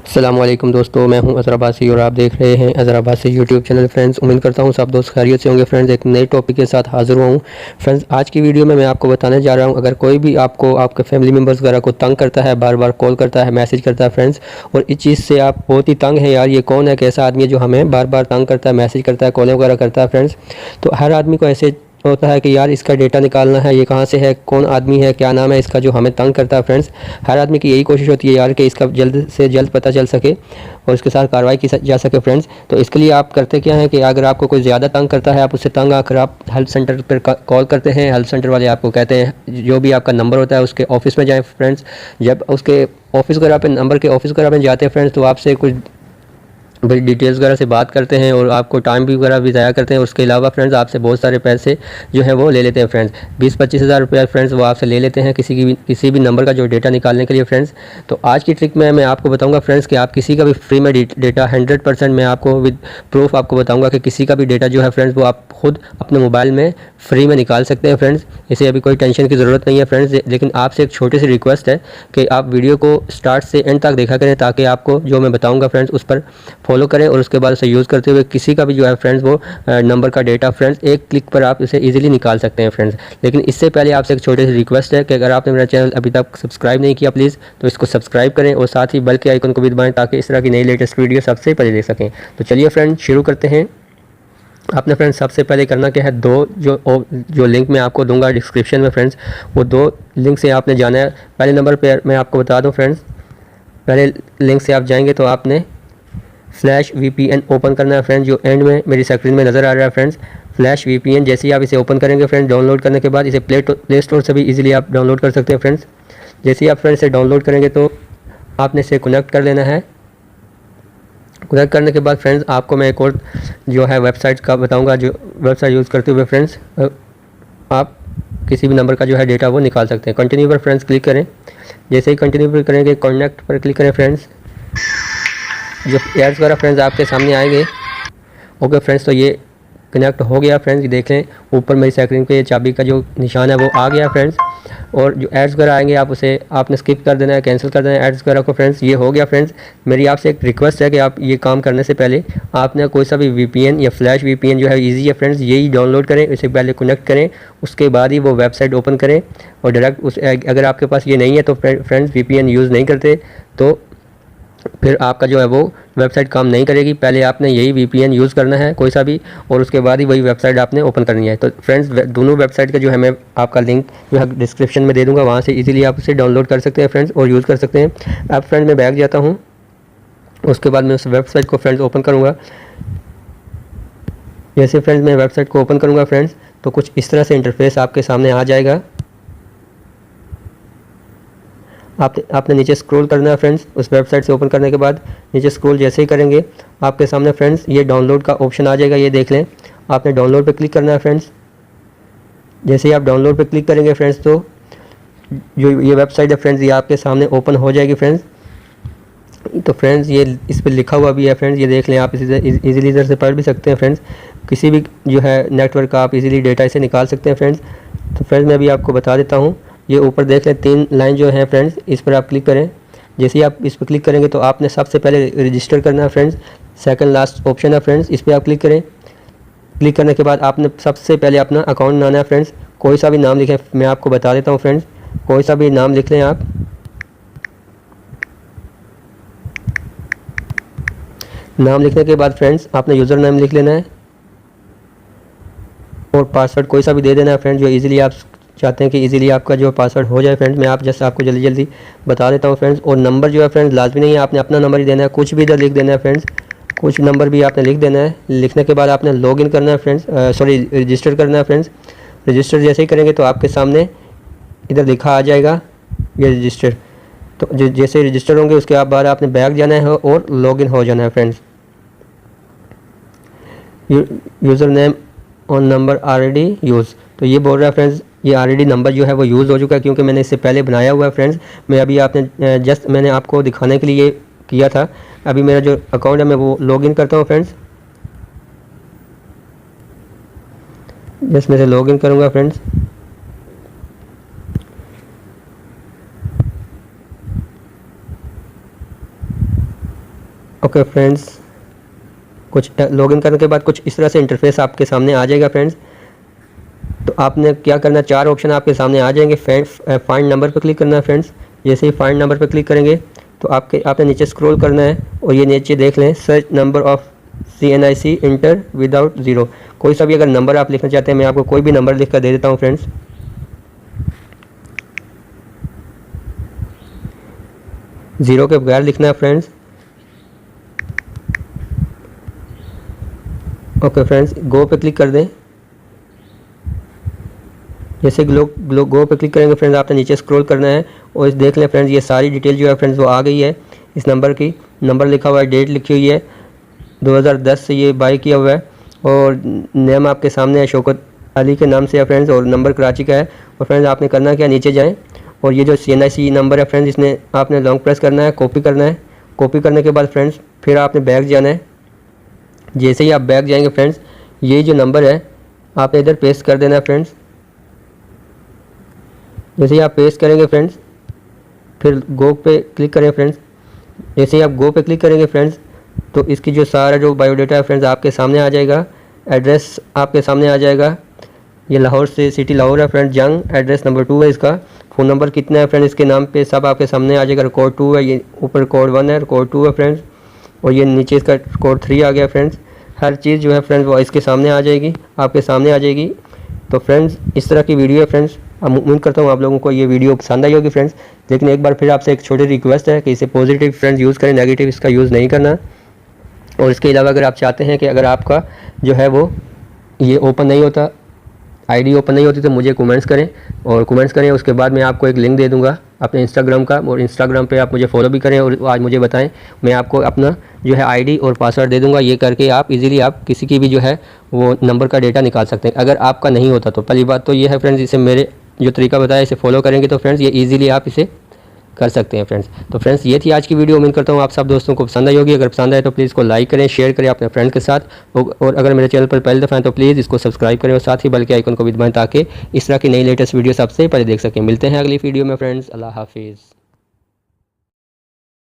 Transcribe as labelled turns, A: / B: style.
A: अस्सलाम वालेकुम दोस्तों, मैं हूं अज़हर अब्बासी और आप देख रहे हैं Azhar Abbasi YouTube channel. Friends, उम्मीद करता हूं सब दोस्त खैरियत से होंगे। फ्रेंड्स, एक नए टॉपिक के साथ हाज़िर हुआ हूं। फ्रेंड्स, आज की वीडियो में मैं आपको बताने जा रहा हूं, अगर कोई भी आपको आपके फैमिली मेम्बर्स वगैरह को तंग करता है, बार बार कॉल करता है, मैसेज करता है फ्रेंड्स, और इस चीज़ से आप बहुत ही तंग हैं यार, ये कौन है, कैसा आदमी है जो हमें बार बार तंग करता है, मैसेज करता है, कॉलें वगैरह करता है फ्रेंड्स। तो हर आदमी को ऐसे होता है कि यार इसका डेटा निकालना है, ये कहाँ से है, कौन आदमी है, क्या नाम है इसका जो हमें तंग करता है फ्रेंड्स। हर आदमी की यही कोशिश होती है यार कि इसका जल्द से जल्द पता चल सके और उसके साथ कार्रवाई की जा सके फ्रेंड्स। तो इसके लिए आप करते क्या हैं कि अगर आपको कोई ज़्यादा तंग करता है, आप उससे तंग आकर आप हेल्प सेंटर पर कॉल करते हैं। हेल्प सेंटर वाले आपको कहते हैं जो भी आपका नंबर होता है उसके ऑफिस में जाएँ फ्रेंड्स। जब उसके ऑफिस वगैरह पे नंबर के ऑफिस वगैरह में जाते हैं फ्रेंड्स, तो आपसे कुछ बड़ी डिटेल्स वगैरह से बात करते हैं और आपको टाइम भी वगैरह भी ज़ाया करते हैं। उसके अलावा फ्रेंड्स आपसे बहुत सारे पैसे जो है वो ले लेते हैं फ्रेंड्स। 20-25 हज़ार रुपया फ्रेंड्स वो आपसे ले लेते हैं किसी भी नंबर का जो डेटा निकालने के लिए फ्रेंड्स। तो आज की ट्रिक में मैं आपको बताऊंगा फ्रेंड्स कि आप किसी का भी फ्री में डेटा 100% मैं आपको विद प्रूफ आपको बताऊंगा कि किसी का भी डेटा जो है फ्रेंड्स वो आप खुद अपने मोबाइल में फ्री में निकाल सकते हैं फ्रेंड्स। इसे अभी कोई टेंशन की ज़रूरत नहीं है फ्रेंड्स, लेकिन आपसे एक छोटी सी रिक्वेस्ट है कि आप वीडियो को स्टार्ट से एंड तक देखा करें, ताकि आपको जो मैं बताऊंगा फ्रेंड्स उस पर फॉलो करें और उसके बाद उसे यूज़ करते हुए किसी का भी जो है फ्रेंड्स वो नंबर का डेटा फ्रेंड्स एक क्लिक पर आप इसे इजीली निकाल सकते हैं फ्रेंड्स। लेकिन इससे पहले आपसे एक छोटी सी रिक्वेस्ट है कि अगर आपने मेरा चैनल अभी तक सब्सक्राइब नहीं किया प्लीज़ तो इसको सब्सक्राइब करें और साथ ही बेल के आइकन को भी दबाएं, ताकि इस तरह की नई लेटेस्ट वीडियो सबसे पहले देख सकें। तो चलिए फ्रेंड्स शुरू करते हैं। आपने फ्रेंड्स सबसे पहले करना क्या है, दो जो लिंक मैं आपको दूंगा डिस्क्रिप्शन में फ्रेंड्स, वो दो लिंक से आपने जाना है। पहले नंबर पर मैं आपको बता दूं फ्रेंड्स, पहले लिंक से आप जाएंगे तो आपने फ्लैश VPN ओपन करना है फ्रेंड्स, जो एंड में मेरी स्क्रीन में नज़र आ रहा है फ्रेंड्स। फ्लैश VPN जैसे ही आप इसे ओपन करेंगे फ्रेंड्स, डाउनलोड करने के बाद इसे प्ले स्टोर से भी इजीली आप डाउनलोड कर सकते हैं फ्रेंड्स। जैसे ही आप फ्रेंड्स इसे डाउनलोड करेंगे तो आपने इसे कनेक्ट कर लेना है। कनेक्ट करने के बाद फ्रेंड्स आपको मैं एक और जो है वेबसाइट का बताऊंगा, जो वेबसाइट यूज़ करते हुए फ्रेंड्स आप किसी भी नंबर का जो है डेटा वो निकाल सकते हैं। कंटिन्यू पर फ्रेंड्स क्लिक करें। जैसे ही कंटिन्यू पर करेंगे कनेक्ट पर क्लिक करें फ्रेंड्स, जो एड्स वगैरह फ्रेंड्स आपके सामने आएंगे। ओके फ्रेंड्स, तो ये कनेक्ट हो गया फ्रेंड्स, ये देख लें ऊपर मेरी स्क्रीन पे चाबी का जो निशान है वो आ गया फ्रेंड्स। और जो एड्स वगैरह आएंगे आप उसे आपने स्किप कर देना है, कैंसिल कर देना है एड्स वगैरह को फ्रेंड्स। ये हो गया फ्रेंड्स। मेरी आपसे एक रिक्वेस्ट है कि आप ये काम करने से पहले आपने कोई सा भी VPN या फ्लैश VPN जो है ईजी है फ्रेंड्स, यही डाउनलोड करें, इसे पहले कनेक्ट करें, उसके बाद ही वो वेबसाइट ओपन करें और डायरेक्ट उस अगर आपके पास ये नहीं है तो फ्रेंड्स VPN यूज़ नहीं करते तो फिर आपका जो है वो वेबसाइट काम नहीं करेगी। पहले आपने यही VPN यूज़ करना है कोई सा भी, और उसके बाद ही वही वेबसाइट आपने ओपन करनी है। तो फ्रेंड्स दोनों वेबसाइट का जो है मैं आपका लिंक जो है डिस्क्रिप्शन में दे दूंगा, वहाँ से इजीली आप उसे डाउनलोड कर सकते हैं फ्रेंड्स और यूज़ कर सकते हैं। अब फ्रेंड्स मैं बैक जाता हूँ, उसके बाद मैं उस वेबसाइट को फ्रेंड्स ओपन करूँगा। जैसे फ्रेंड्स मैं वेबसाइट को ओपन करूँगा फ्रेंड्स, तो कुछ इस तरह से इंटरफेस आपके सामने आ जाएगा। आपने नीचे स्क्रॉल करना है फ्रेंड्स। उस वेबसाइट से ओपन करने के बाद नीचे स्क्रॉल जैसे ही करेंगे आपके सामने फ्रेंड्स ये डाउनलोड का ऑप्शन आ जाएगा, ये देख लें। आपने डाउनलोड पे क्लिक करना है फ्रेंड्स। जैसे ही आप डाउनलोड पे क्लिक करेंगे फ्रेंड्स, तो जो ये वेबसाइट है फ्रेंड्स ये आपके सामने ओपन हो जाएगी फ्रेंड्स। तो फ्रेंड्स ये इस पर लिखा हुआ भी है फ्रेंड्स, ये देख लें। आप इसे ईजिली इधर से पढ़ भी सकते हैं फ्रेंड्स। किसी भी जो है नेटवर्क का आप इजीली डेटा इसे निकाल सकते हैं फ्रेंड्स। तो फ्रेंड्स मैं अभी आपको बता देता हूँ, ये ऊपर देख लें 3 लाइन जो है फ्रेंड्स, इस पर आप क्लिक करें। जैसे ही आप इस पर क्लिक करेंगे तो आपने सबसे पहले रजिस्टर करना है फ्रेंड्स, सेकंड लास्ट ऑप्शन है फ्रेंड्स, इस पर आप क्लिक करें। क्लिक करने के बाद आपने सबसे पहले अपना अकाउंट बनाना है फ्रेंड्स। कोई सा भी नाम लिखें, मैं आपको बता देता हूँ फ्रेंड्स, कोई सा भी नाम लिख लें आप। नाम लिखने के बाद फ्रेंड्स आपने यूज़र नेम लिख लेना है और पासवर्ड कोई सा भी दे देना है फ्रेंड्स, जो इजीली आप चाहते हैं कि इजीली आपका जो पासवर्ड हो जाए फ्रेंड्स। मैं आप जैसे आपको जल्दी जल्दी बता देता हूँ फ्रेंड्स। और नंबर जो है फ्रेंड्स लाजमी नहीं है आपने अपना नंबर ही देना है, कुछ भी इधर लिख देना है फ्रेंड्स, कुछ नंबर भी आपने लिख देना है। लिखने के बाद आपने लॉगिन करना है फ्रेंड्स, रजिस्टर करना है फ्रेंड्स। रजिस्टर जैसे ही करेंगे तो आपके सामने इधर लिखा आ जाएगा ये रजिस्टर। तो जैसे रजिस्टर होंगे उसके बाद आपने बैक जाना है और लॉगिन हो जाना है friends. User name on number already use, तो ये बोल रहा है फ्रेंड्स ये ऑलरेडी नंबर जो है वो यूज़ हो चुका है, क्योंकि मैंने इससे पहले बनाया हुआ है फ्रेंड्स। मैं अभी आपने जस्ट मैंने आपको दिखाने के लिए किया था। अभी मेरा जो अकाउंट है मैं वो लॉगिन करता हूँ फ्रेंड्स। जस्ट मैं लॉगिन करूँगा फ्रेंड्स। ओके फ्रेंड्स, कुछ लॉगिन करने के बाद कुछ इस तरह से इंटरफेस आपके सामने आ जाएगा फ्रेंड्स। तो आपने क्या करना है, 4 ऑप्शन आपके सामने आ जाएंगे। फाइंड नंबर पर क्लिक करना है फ्रेंड्स। जैसे ही फाइंड नंबर पर क्लिक करेंगे तो आपने नीचे स्क्रॉल करना है और ये नीचे देख लें, search number of CNIC inter without zero. कोई सा भी अगर नंबर आप लिखना चाहते हैं, मैं आपको कोई भी नंबर लिख कर दे देता हूँ फ्रेंड्स। ज़ीरो के बगैर लिखना है फ्रेंड्स। ओके फ्रेंड्स, गो पे क्लिक कर दें। जैसे गो पे क्लिक करेंगे फ्रेंड्स, आपने नीचे स्क्रॉल करना है और इस देख लें फ्रेंड्स, ये सारी डिटेल जो है फ्रेंड्स वो आ गई है। इस नंबर की नंबर लिखा हुआ है, डेट लिखी हुई है, 2010 से ये बाई किया हुआ है और नेम आपके सामने है, शौकत अली के नाम से है फ्रेंड्स, और नंबर कराची का है। और फ्रेंड्स आपने करना क्या, नीचे जाएं और ये जो CNIC नंबर है फ्रेंड्स, इसने आपने लॉन्ग प्रेस करना है, कॉपी करना है। कॉपी करने के बाद फ्रेंड्स फिर आपने बैक जाना है। जैसे ही आप बैक जाएंगे फ्रेंड्स, ये जो नंबर है आपने इधर पेस्ट कर देना है फ्रेंड्स। जैसे ही आप पेस्ट करेंगे फ्रेंड्स, फिर गो पे क्लिक करें फ्रेंड्स। जैसे ही आप गो पे क्लिक करेंगे फ्रेंड्स, तो इसकी जो सारा जो बायोडाटा है फ्रेंड्स आपके सामने आ जाएगा। एड्रेस आपके सामने आ जाएगा। ये लाहौर से, सिटी लाहौर है फ्रेंड्स, जंग। एड्रेस नंबर 2 है इसका। फ़ोन नंबर कितना है फ्रेंड्स, इसके नाम पे सब आपके सामने आ जाएगा। रिकॉर्ड 2 है, ये ऊपर कोड 1 है, रिकॉर्ड 2 है फ्रेंड्स, और ये नीचे इसका कोड 3 आ गया फ्रेंड्स। हर चीज़ जो है फ्रेंड्स वो इसके सामने आ जाएगी, आपके सामने आ जाएगी। तो फ्रेंड्स इस तरह की वीडियो है फ्रेंड्स। उम्मीद करता हूँ आप लोगों को ये वीडियो पसंद आई होगी फ्रेंड्स। लेकिन एक बार फिर आपसे एक छोटी रिक्वेस्ट है कि इसे पॉजिटिव फ्रेंड्स यूज़ करें, नेगेटिव इसका यूज़ नहीं करना। और इसके अलावा अगर आप चाहते हैं कि अगर आपका जो है वो ये ओपन नहीं होता, आईडी ओपन नहीं होती, तो मुझे कमेंट्स करें और कमेंट्स करें। उसके बाद मैं आपको एक लिंक दे दूंगा अपने इंस्टाग्राम का, और इंस्टाग्राम पे आप मुझे फॉलो भी करें और आज मुझे बताएं, मैं आपको अपना जो है आईडी और पासवर्ड दे दूंगा। ये करके आप इजीली आप किसी की भी जो है वो नंबर का डेटा निकाल सकते हैं अगर आपका नहीं होता तो। पहली बात तो ये है फ्रेंड्स, इसे मेरे जो तरीका बताया इसे फॉलो करेंगे तो फ्रेंड्स ये ईजिली आप इसे कर सकते हैं फ्रेंड्स। तो फ्रेंड्स ये थी आज की वीडियो। उम्मीद करता हूँ आप सब दोस्तों को पसंद आई होगी। अगर पसंद आए तो प्लीज़ इसको लाइक करें, शेयर करें अपने फ्रेंड के साथ, और अगर मेरे चैनल पर पहली दफ़ा है तो प्लीज़ इसको सब्सक्राइब करें और साथ ही बेल के आइकन को भी दबाएं ताकि इस तरह की नई लेटेस्ट वीडियो सबसे पहले देख सकें। मिलते हैं अगली वीडियो में फ्रेंड्स। अल्लाह हाफिज़।